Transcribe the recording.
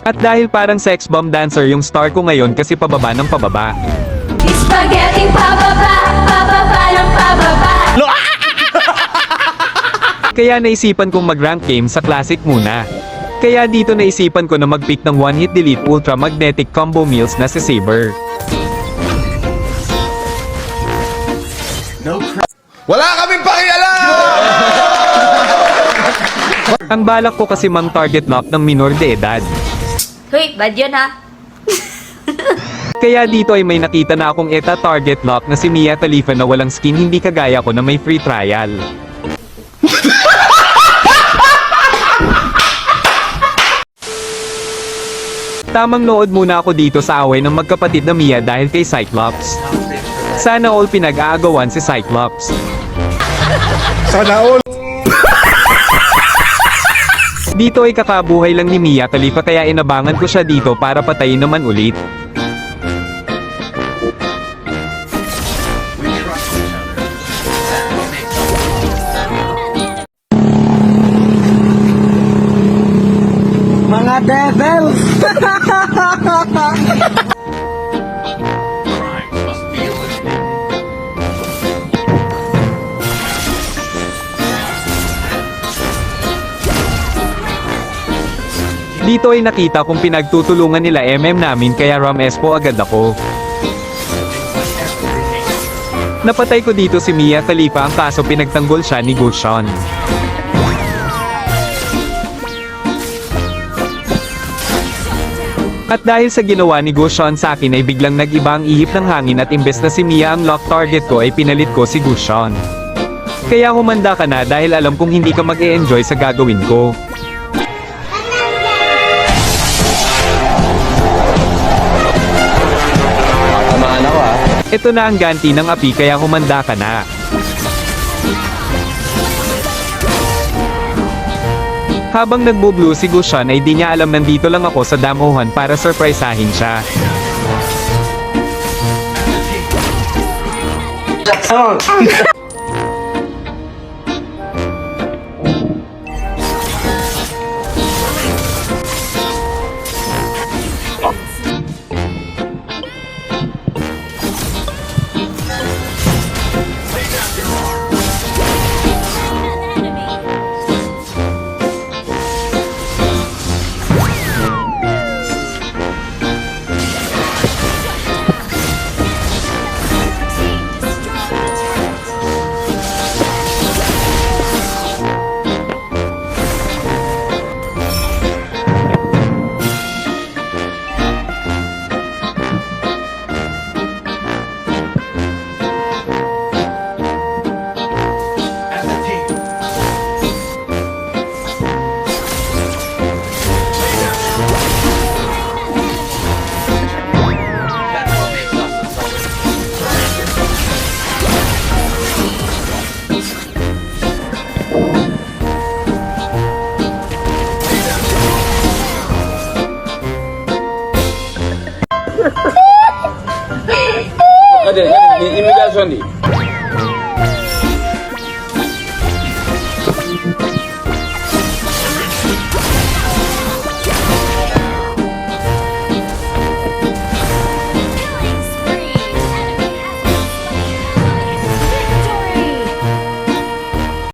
At dahil parang sex bomb dancer yung star ko ngayon kasi pababa ng pababa. Spaghetti pababa, pababa ng pababa. Kaya naisipan kong mag-rank game sa classic muna. Kaya dito naisipan ko na mag-pick ng one hit delete ultra magnetic combo meals na si Saber. Wala kaming pakialam! Ang balak ko kasi mang target lock ng minor de edad. Hoy, bad yun ha. Kaya dito ay may nakita na akong eta target lock na si Mia Khalifa na walang skin hindi kagaya ko na may free trial. Tamang nood muna ako dito sa away ng magkapatid na Mia dahil kay Cyclops. Sana all pinag-aagawan si Cyclops. Sana all! Dito ay kakabuhay lang ni Mia Khalifa kaya inabangan ko siya dito para patayin naman ulit. Mga devils! Dito ay nakita kong pinagtutulungan nila namin kaya Ram Espo agad ako. Napatay ko dito si Mia Khalifa ang kaso pinagtanggol siya ni Gushon. At dahil sa ginawa ni Gushon sa akin ay biglang nag-iba ang ihip ng hangin at imbes na si Mia ang lock target ko ay pinalit ko si Gushon. Kaya humanda ka na dahil alam kong hindi ka mag-e-enjoy sa gagawin ko. Tamaan ako ah. Ito na ang ganti ng api kaya humanda ka na. Habang nagbo-blue si Gushon ay di niya alam nandito lang ako sa damuhan para surprisahin siya.